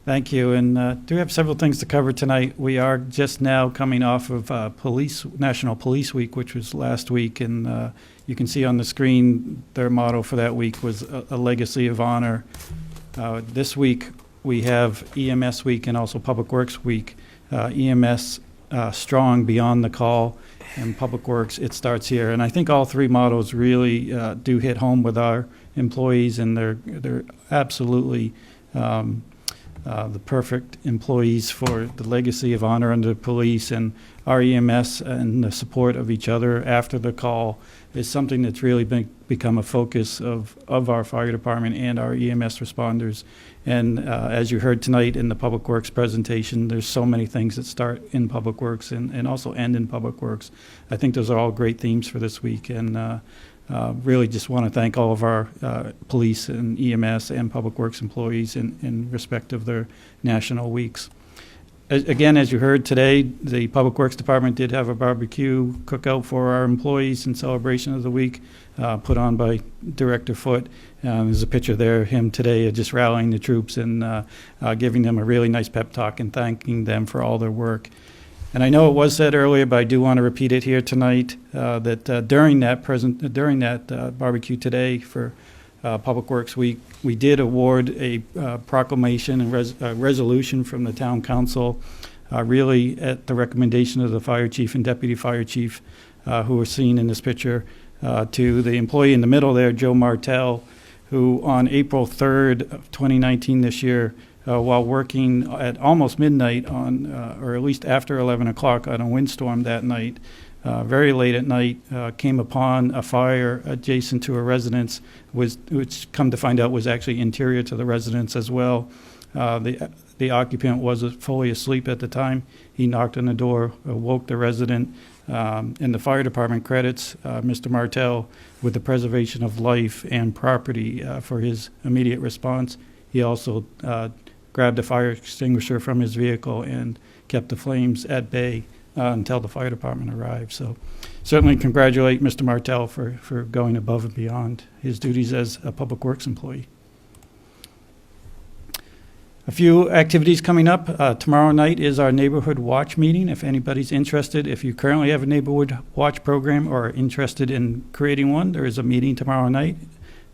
Thank you, and do have several things to cover tonight. We are just now coming off of National Police Week, which was last week, and you can see on the screen their motto for that week was a legacy of honor. This week we have EMS Week and also Public Works Week. EMS strong beyond the call, and Public Works, it starts here. And I think all three mottos really do hit home with our employees, and they're absolutely the perfect employees for the legacy of honor under the police. And our EMS and the support of each other after the call is something that's really become a focus of our fire department and our EMS responders. And as you heard tonight in the Public Works presentation, there's so many things that start in Public Works and also end in Public Works. I think those are all great themes for this week, and really just want to thank all of our police and EMS and Public Works employees in respect of their national weeks. Again, as you heard today, the Public Works Department did have a barbecue cookout for our employees in celebration of the week, put on by Director Foote. There's a picture there, him today, just rallying the troops and giving them a really nice pep talk and thanking them for all their work. And I know it was said earlier, but I do want to repeat it here tonight, that during that barbecue today for Public Works Week, we did award a proclamation and resolution from the town council, really at the recommendation of the fire chief and deputy fire chief, who are seen in this picture, to the employee in the middle there, Joe Martell, who on April 3rd of 2019 this year, while working at almost midnight on, or at least after 11 o'clock on a windstorm that night, very late at night, came upon a fire adjacent to a residence, which come to find out was actually interior to the residence as well. The occupant was fully asleep at the time. He knocked on the door, woke the resident, and the fire department credits Mr. Martell with the preservation of life and property for his immediate response. He also grabbed a fire extinguisher from his vehicle and kept the flames at bay until the fire department arrived. So certainly congratulate Mr. Martell for going above and beyond his duties as a Public Works employee. A few activities coming up. Tomorrow night is our Neighborhood Watch meeting. If anybody's interested, if you currently have a Neighborhood Watch program or are interested in creating one, there is a meeting tomorrow night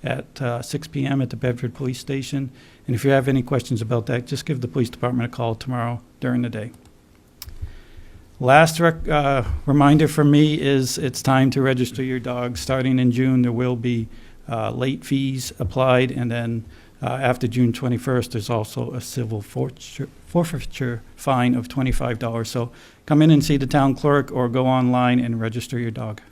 at 6 p.m. at the Bedford Police Station. And if you have any questions about that, just give the police department a call tomorrow during the day. Last reminder from me is it's time to register your dog. Starting in June, there will be late fees applied, and then after June 21st, there's also a civil forfeiture fine of $25. So come in and see the town clerk or go online and register your dog.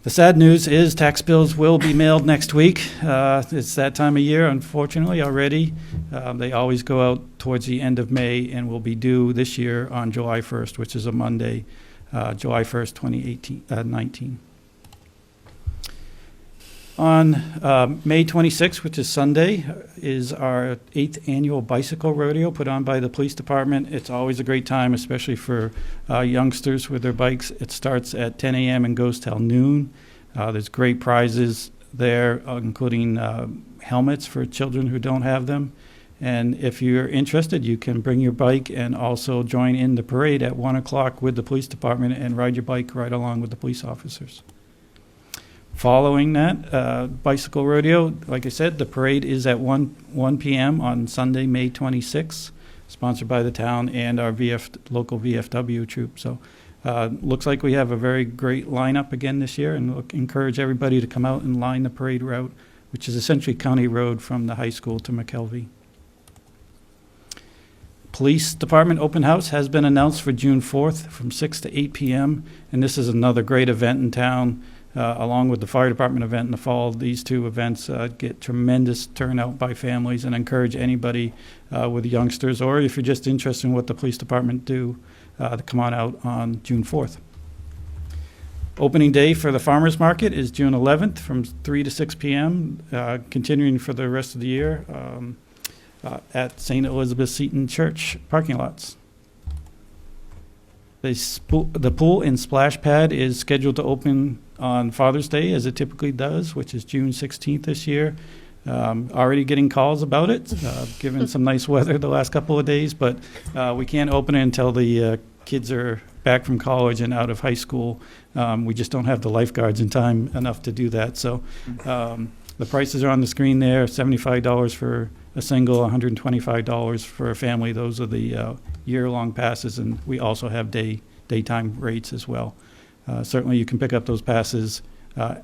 The sad news is tax bills will be mailed next week. It's that time of year, unfortunately, already. They always go out towards the end of May and will be due this year on July 1st, which is a Monday, July 1st, 2019. On May 26th, which is Sunday, is our 8th annual bicycle rodeo put on by the police department. It's always a great time, especially for youngsters with their bikes. It starts at 10 a.m. and goes till noon. There's great prizes there, including helmets for children who don't have them. And if you're interested, you can bring your bike and also join in the parade at 1 o'clock with the police department and ride your bike right along with the police officers. Following that bicycle rodeo, like I said, the parade is at 1 p.m. on Sunday, May 26th, sponsored by the town and our local VFW troop. So looks like we have a very great lineup again this year, and encourage everybody to come out and line the parade route, which is essentially County Road from the high school to McKelvey. Police Department Open House has been announced for June 4th from 6 to 8 p.m., and this is another great event in town. Along with the fire department event in the fall, these two events get tremendous turnout by families, and encourage anybody with youngsters, or if you're just interested in what the police department do, to come on out on June 4th. Opening day for the farmers market is June 11th from 3 to 6 p.m., continuing for the rest of the year at St. Elizabeth Seton Church parking lots. The pool and splash pad is scheduled to open on Father's Day, as it typically does, which is June 16th this year. Already getting calls about it, given some nice weather the last couple of days, but we can't open it until the kids are back from college and out of high school. We just don't have the lifeguards in time enough to do that. So the prices are on the screen there, $75 for a single, $125 for a family. Those are the year-long passes, and we also have daytime rates as well. Certainly you can pick up those passes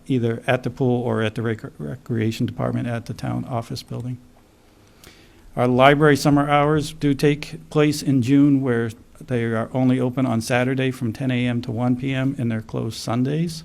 either at the pool or at the recreation department at the town office building. Our library summer hours do take place in June, where they are only open on Saturday from 10 a.m. to 1 p.m. and they're closed Sundays.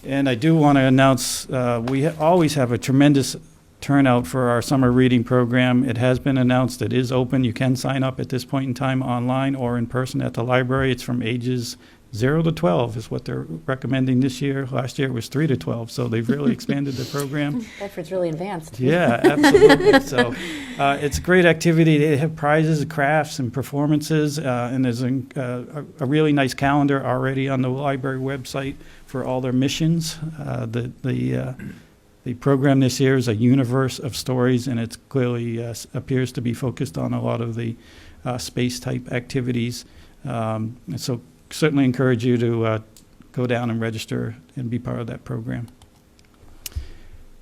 And I do want to announce we always have a tremendous turnout for our summer reading program. It has been announced it is open. You can sign up at this point in time online or in person at the library. It's from ages 0 to 12 is what they're recommending this year. Last year it was 3 to 12, so they've really expanded the program. Bedford's really advanced. Yeah, absolutely. So it's a great activity. They have prizes, crafts, and performances, and there's a really nice calendar already on the library website for all their missions. The program this year is a universe of stories, and it clearly appears to be focused on a lot of the space-type activities. And so certainly encourage you to go down and register and be part of that program.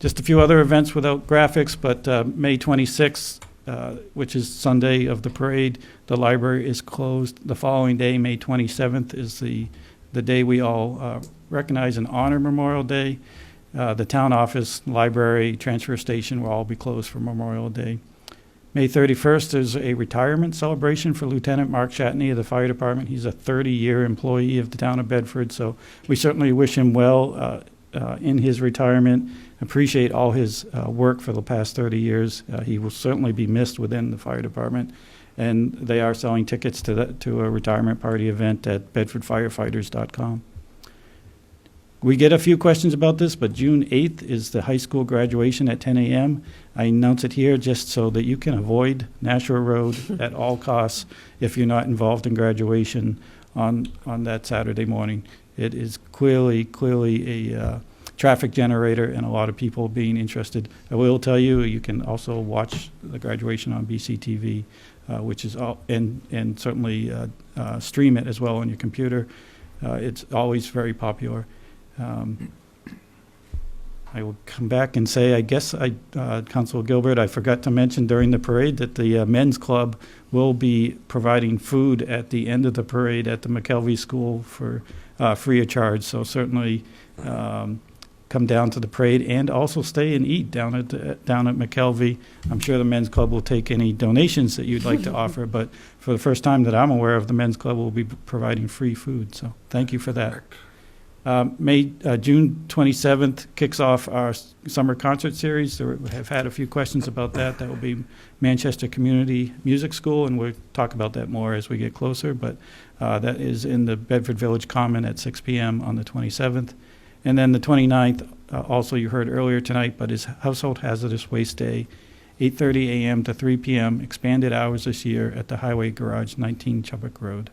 Just a few other events without graphics, but May 26th, which is Sunday of the parade, the library is closed. The following day, May 27th, is the day we all recognize and honor Memorial Day. The town office, library, transfer station will all be closed for Memorial Day. May 31st is a retirement celebration for Lieutenant Mark Shatney of the fire department. He's a 30-year employee of the town of Bedford, so we certainly wish him well in his retirement. Appreciate all his work for the past 30 years. He will certainly be missed within the fire department, and they are selling tickets to a retirement party event at bedfordfirefighters.com. We get a few questions about this, but June 8th is the high school graduation at 10 a.m. I announce it here just so that you can avoid Nashua Road at all costs if you're not involved in graduation on that Saturday morning. It is clearly a traffic generator and a lot of people being interested. I will tell you, you can also watch the graduation on BCTV, which is and certainly stream it as well on your computer. It's always very popular. I will come back and say, I guess, Councilor Gilbert, I forgot to mention during the parade that the men's club will be providing food at the end of the parade at the McKelvey School for free of charge. So certainly come down to the parade and also stay and eat down at McKelvey. I'm sure the men's club will take any donations that you'd like to offer, but for the first time that I'm aware of, the men's club will be providing free food. So thank you for that. June 27th kicks off our summer concert series. We have had a few questions about that. That will be Manchester Community Music School, and we'll talk about that more as we get closer. But that is in the Bedford Village Common at 6 p.m. on the 27th. And then the 29th, also you heard earlier tonight, but is Household Hazardous Waste Day, 8:30 a.m. to 3 p.m., expanded hours this year at the Highway Garage, 19 Chubbuck Road.